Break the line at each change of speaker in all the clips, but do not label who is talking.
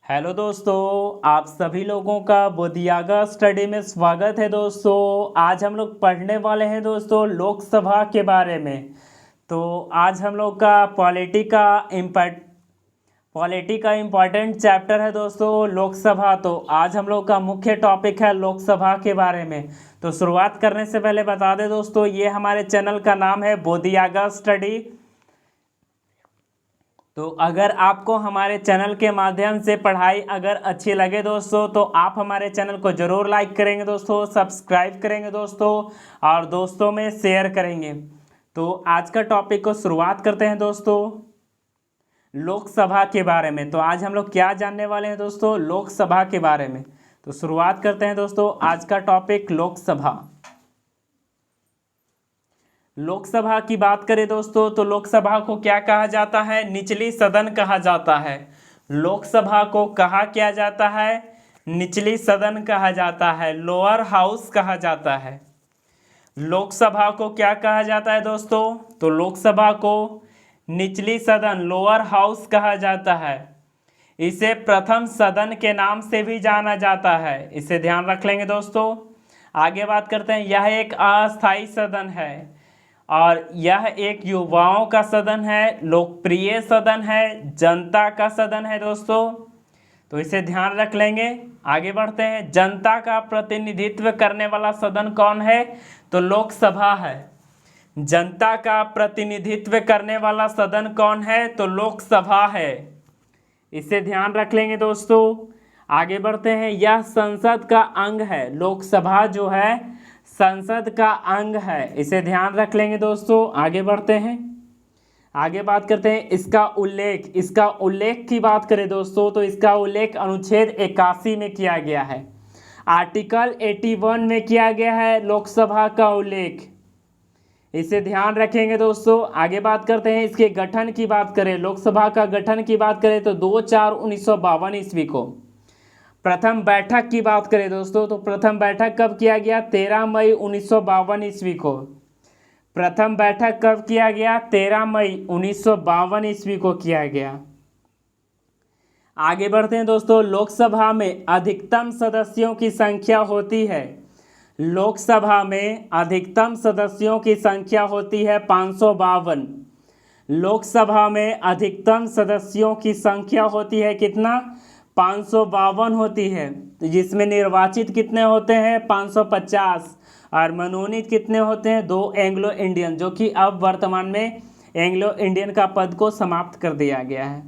Hello दोस्तों, आप सभी लोगों का बुद्धियागा स्टडी में स्वागत है। दोस्तों आज हम लोग पढ़ने वाले हैं दोस्तों लोकसभा के बारे में। तो आज हम लोग का पॉलिटी का इम्पोर्टेंट चैप्टर है दोस्तों लोकसभा। तो आज हम लोग का मुख्य टॉपिक है लोकसभा के बारे में। तो शुरुआत करने से पहले बता दें दोस्तों, ये हमारे चैनल का नाम है बुद्धियागा स्टडी। तो अगर आपको हमारे चैनल के माध्यम से पढ़ाई अगर अच्छी लगे दोस्तों, तो आप हमारे चैनल को ज़रूर लाइक करेंगे दोस्तों, सब्सक्राइब करेंगे दोस्तों और दोस्तों में शेयर करेंगे। तो आज का टॉपिक को शुरुआत करते हैं दोस्तों लोकसभा के बारे में। तो आज हम लोग क्या जानने वाले हैं दोस्तों लोकसभा के बारे में। तो शुरुआत करते हैं दोस्तों आज का टॉपिक लोकसभा। लोकसभा की बात करें दोस्तों, तो लोकसभा को क्या कहा जाता है? निचली सदन कहा जाता है। लोकसभा को कहा क्या जाता है? निचली सदन कहा जाता है, लोअर हाउस कहा जाता है। लोकसभा को क्या कहा जाता है दोस्तों? तो लोकसभा को निचली सदन, लोअर हाउस कहा जाता है। इसे प्रथम सदन के नाम से भी जाना जाता है, इसे ध्यान रख लेंगे दोस्तों। आगे बात करते हैं, यह एक अस्थायी सदन है और यह एक युवाओं का सदन है, लोकप्रिय सदन है, जनता का सदन है दोस्तों। तो इसे ध्यान रख लेंगे। आगे बढ़ते हैं, जनता का प्रतिनिधित्व करने वाला सदन कौन है? तो लोकसभा है। जनता का प्रतिनिधित्व करने वाला सदन कौन है? तो लोकसभा है, इसे ध्यान रख लेंगे दोस्तों। आगे बढ़ते हैं, यह संसद का अंग है। लोकसभा जो है संसद का अंग है, इसे ध्यान रख लेंगे दोस्तों। आगे बढ़ते हैं, आगे बात करते हैं इसका उल्लेख की बात करें दोस्तों, तो इसका उल्लेख अनुच्छेद 81 में किया गया है। आर्टिकल 81 में किया गया है लोकसभा का उल्लेख, इसे ध्यान रखेंगे दोस्तों। आगे बात करते हैं, इसके गठन की बात करें, लोकसभा का गठन की बात करें तो 2/4/1952 ईस्वी को। प्रथम बैठक की बात करें दोस्तों, तो प्रथम बैठक कब किया गया? 13 मई 1952 ईस्वी को। प्रथम बैठक कब किया गया? 13 मई 1952 ईस्वी को किया गया। आगे बढ़ते हैं दोस्तों, लोकसभा में अधिकतम सदस्यों की संख्या होती है। लोकसभा में अधिकतम सदस्यों की संख्या होती है 552। लोकसभा में अधिकतम सदस्यों की संख्या होती है कितना? 552 होती है। तो जिसमें निर्वाचित कितने होते हैं? 550 और मनोनीत कितने होते हैं? 2 एंग्लो इंडियन, जो कि अब वर्तमान में एंग्लो इंडियन का पद को समाप्त कर दिया गया है।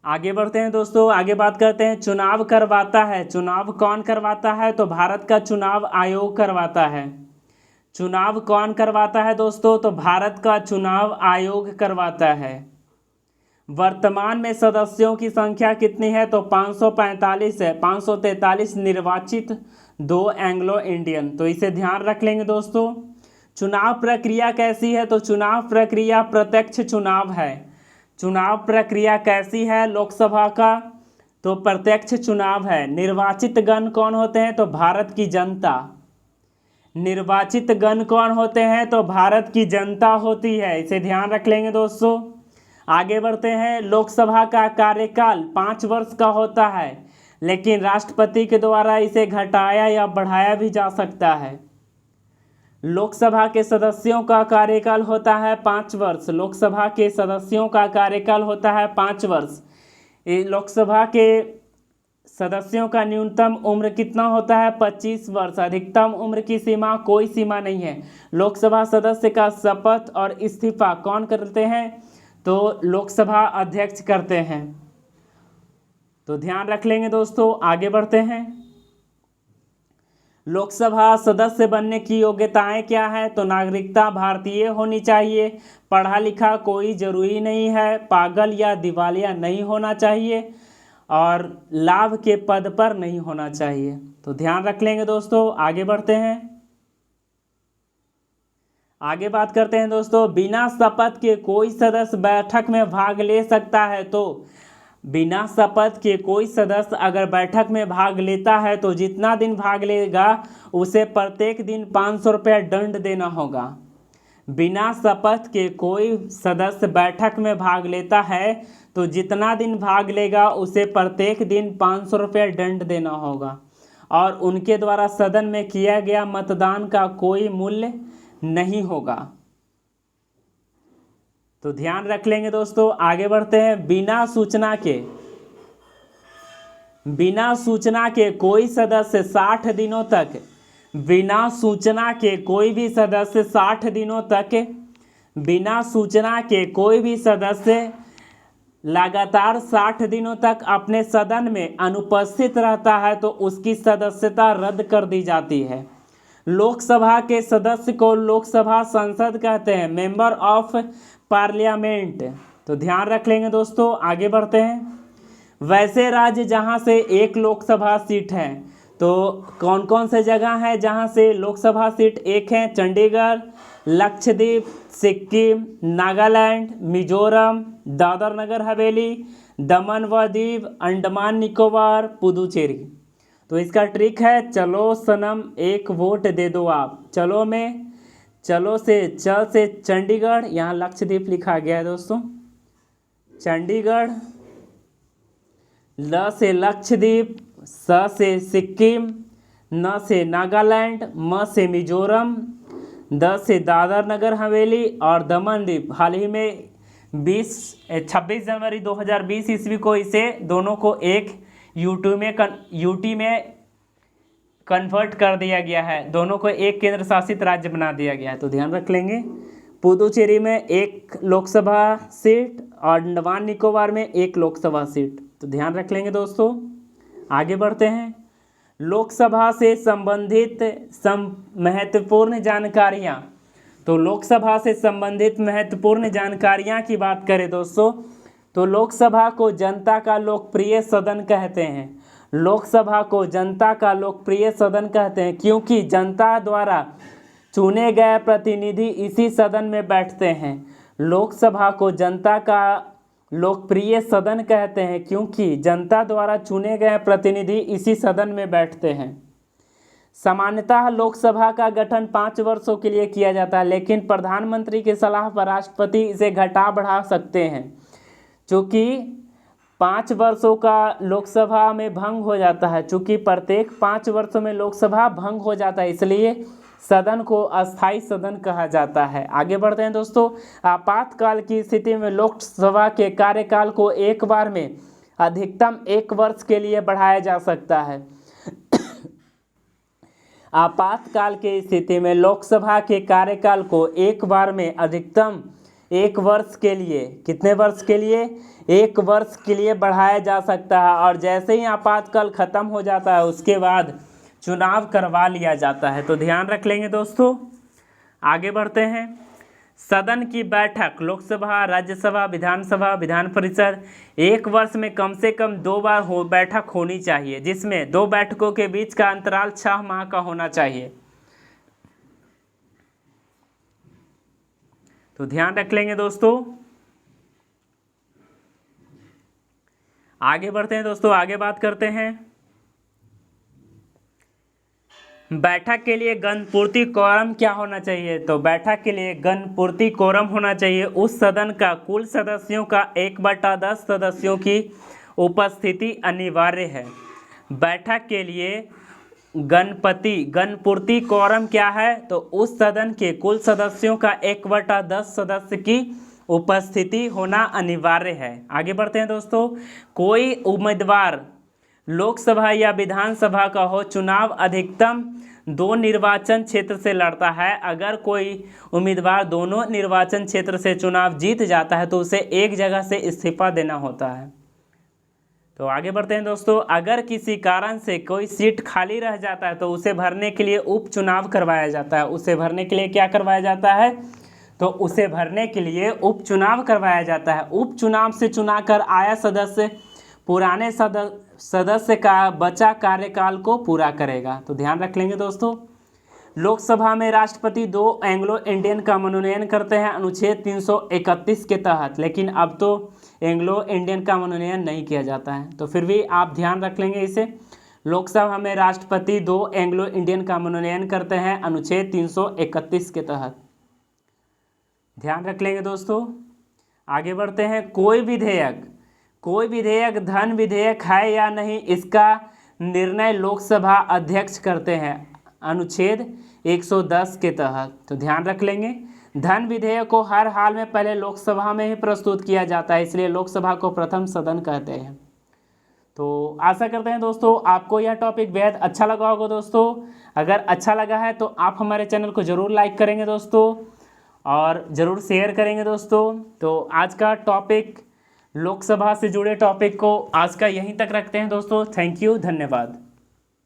आगे बढ़ते हैं दोस्तों, आगे बात करते हैं, चुनाव करवाता है। चुनाव कौन करवाता है? तो भारत का चुनाव आयोग करवाता है। चुनाव कौन करवाता है दोस्तों? तो भारत का चुनाव आयोग करवाता है। वर्तमान में सदस्यों की संख्या कितनी है? तो 545 है। 543 निर्वाचित, 2 एंग्लो इंडियन। तो इसे ध्यान रख लेंगे दोस्तों। चुनाव प्रक्रिया कैसी है? तो चुनाव प्रक्रिया प्रत्यक्ष चुनाव है। चुनाव प्रक्रिया कैसी है लोकसभा का? तो प्रत्यक्ष चुनाव है। निर्वाचित गण कौन होते हैं? तो भारत की जनता। निर्वाचित गण कौन होते हैं? तो भारत की जनता होती है, इसे ध्यान रख लेंगे दोस्तों। आगे बढ़ते हैं, लोकसभा का कार्यकाल 5 वर्ष का होता है, लेकिन राष्ट्रपति के द्वारा इसे घटाया या बढ़ाया भी जा सकता है। लोकसभा के सदस्यों का कार्यकाल होता है 5 वर्ष। लोकसभा के सदस्यों का कार्यकाल होता है 5 वर्ष। लोकसभा के सदस्यों का न्यूनतम उम्र कितना होता है? 25 वर्ष। अधिकतम उम्र की सीमा कोई सीमा नहीं है। लोकसभा सदस्य का शपथ और इस्तीफा कौन करते हैं? तो लोकसभा अध्यक्ष करते हैं। तो ध्यान रख लेंगे दोस्तों। आगे बढ़ते हैं, लोकसभा सदस्य बनने की योग्यताएं क्या है? तो नागरिकता भारतीय होनी चाहिए, पढ़ा लिखा कोई जरूरी नहीं है, पागल या दिवालिया नहीं होना चाहिए और लाभ के पद पर नहीं होना चाहिए। तो ध्यान रख लेंगे दोस्तों। आगे बढ़ते हैं, आगे बात करते हैं दोस्तों, बिना शपथ के कोई सदस्य बैठक में भाग ले सकता है। तो बिना शपथ के कोई सदस्य अगर बैठक में भाग लेता है तो जितना दिन भाग लेगा उसे प्रत्येक दिन 500 रुपया दंड देना होगा। बिना शपथ के कोई सदस्य बैठक में भाग लेता है तो जितना दिन भाग लेगा उसे प्रत्येक दिन 500 रुपये दंड देना होगा और उनके द्वारा सदन में किया गया मतदान का कोई मूल्य नहीं होगा। तो ध्यान रख लेंगे दोस्तों। आगे बढ़ते हैं। बिना सूचना के कोई सदस्य 60 दिनों तक, बिना सूचना के कोई भी सदस्य 60 दिनों तक, बिना सूचना के कोई भी सदस्य लगातार 60 दिनों तक अपने सदन में अनुपस्थित रहता है तो उसकी सदस्यता रद्द कर दी जाती है। लोकसभा के सदस्य को लोकसभा सांसद कहते हैं, मेंबर ऑफ पार्लियामेंट। तो ध्यान रख लेंगे दोस्तों। आगे बढ़ते हैं। वैसे राज्य जहां से एक लोकसभा सीट है, तो कौन कौन से जगह है जहां से लोकसभा सीट एक है? चंडीगढ़, लक्षद्वीप, सिक्किम, नागालैंड, मिजोरम, दादर नगर हवेली, दमन व दीव, अंडमान निकोबार, पुदुचेरी। तो इसका ट्रिक है, चलो सनम एक वोट दे दो आप। चलो में चलो से च से चंडीगढ़, यहाँ लक्षद्वीप लिखा गया है दोस्तों, चंडीगढ़, ल से लक्षद्वीप, स से सिक्किम, न से नागालैंड, म से मिजोरम, द से दादर नगर हवेली और दमन द्वीप। हाल ही में 26 जनवरी 2020 ईस्वी को इसे दोनों को एक यूटी में कन्वर्ट कर दिया गया है। दोनों को एक केंद्र शासित राज्य बना दिया गया है। तो ध्यान रख लेंगे। पुदुचेरी में एक लोकसभा सीट और अंडमान निकोबार में एक लोकसभा सीट। तो ध्यान रख लेंगे दोस्तों। आगे बढ़ते हैं। लोकसभा से संबंधित महत्वपूर्ण जानकारियाँ। तो लोकसभा से संबंधित महत्वपूर्ण जानकारियाँ की बात करें दोस्तों, तो लोकसभा को जनता का लोकप्रिय सदन कहते हैं। लोकसभा को जनता का लोकप्रिय सदन कहते हैं क्योंकि जनता द्वारा चुने गए प्रतिनिधि इसी सदन में बैठते हैं। लोकसभा को जनता का लोकप्रिय सदन कहते हैं क्योंकि जनता द्वारा चुने गए प्रतिनिधि इसी सदन में बैठते हैं। सामान्यतः लोकसभा का गठन 5 वर्षों के लिए किया जाता है, लेकिन प्रधानमंत्री की सलाह पर राष्ट्रपति इसे घटा बढ़ा सकते हैं। चूँकि 5 वर्षों का लोकसभा में भंग हो जाता है, चूँकि प्रत्येक 5 वर्षों में लोकसभा भंग हो जाता है, इसलिए सदन को अस्थायी सदन कहा जाता है। आगे बढ़ते हैं दोस्तों। आपातकाल की स्थिति में लोकसभा के कार्यकाल को एक बार में अधिकतम 1 वर्ष के लिए बढ़ाया जा सकता है। आपातकाल की स्थिति में लोकसभा के कार्यकाल को एक बार में अधिकतम 1 वर्ष के लिए, कितने वर्ष के लिए? 1 वर्ष के लिए बढ़ाया जा सकता है। और जैसे ही आपातकाल खत्म हो जाता है उसके बाद चुनाव करवा लिया जाता है। तो ध्यान रख लेंगे दोस्तों। आगे बढ़ते हैं। सदन की बैठक लोकसभा, राज्यसभा, विधानसभा, विधान परिषद 1 वर्ष में कम से कम 2 बार बैठक होनी चाहिए, जिसमें 2 बैठकों के बीच का अंतराल 6 माह का होना चाहिए। तो ध्यान रख लेंगे दोस्तों। आगे बढ़ते हैं दोस्तों। आगे बात करते हैं। बैठक के लिए गणपूर्ति कोरम क्या होना चाहिए? तो बैठक के लिए गणपूर्ति कोरम होना चाहिए उस सदन का कुल सदस्यों का 1/10 सदस्यों की उपस्थिति अनिवार्य है। बैठक के लिए गणपूर्ति कोरम क्या है? तो उस सदन के कुल सदस्यों का 1/10 सदस्य की उपस्थिति होना अनिवार्य है। आगे बढ़ते हैं दोस्तों। कोई उम्मीदवार लोकसभा या विधानसभा का हो, चुनाव अधिकतम 2 निर्वाचन क्षेत्र से लड़ता है। अगर कोई उम्मीदवार दोनों निर्वाचन क्षेत्र से चुनाव जीत जाता है तो उसे एक जगह से इस्तीफा देना होता है। तो आगे बढ़ते हैं दोस्तों। अगर किसी कारण से कोई सीट खाली रह जाता है तो उसे भरने के लिए उपचुनाव करवाया जाता है। उसे भरने के लिए क्या करवाया जाता है? तो उसे भरने के लिए उपचुनाव करवाया जाता है। उपचुनाव से चुनाकर आया सदस्य पुराने सदस्य का बचा कार्यकाल को पूरा करेगा। तो ध्यान रख लेंगे दोस्तों। लोकसभा में राष्ट्रपति 2 एंग्लो इंडियन का मनोनयन करते हैं अनुच्छेद 331 के तहत, लेकिन अब तो एंग्लो इंडियन का मनोनयन नहीं किया जाता है। तो फिर भी आप ध्यान रख लेंगे इसे। लोकसभा में राष्ट्रपति 2 एंग्लो इंडियन का मनोनयन करते हैं अनुच्छेद 331 के तहत। ध्यान रख लेंगे दोस्तों। आगे बढ़ते हैं। कोई विधेयक धन विधेयक है या नहीं, इसका निर्णय लोकसभा अध्यक्ष करते हैं अनुच्छेद 110 के तहत। तो ध्यान रख लेंगे, धन विधेयक को हर हाल में पहले लोकसभा में ही प्रस्तुत किया जाता है, इसलिए लोकसभा को प्रथम सदन कहते हैं। तो आशा करते हैं दोस्तों आपको यह टॉपिक बेहद अच्छा लगा होगा दोस्तों। अगर अच्छा लगा है तो आप हमारे चैनल को ज़रूर लाइक करेंगे दोस्तों और ज़रूर शेयर करेंगे दोस्तों। तो आज का टॉपिक, लोकसभा से जुड़े टॉपिक को आज का यहीं तक रखते हैं दोस्तों। थैंक यू, धन्यवाद।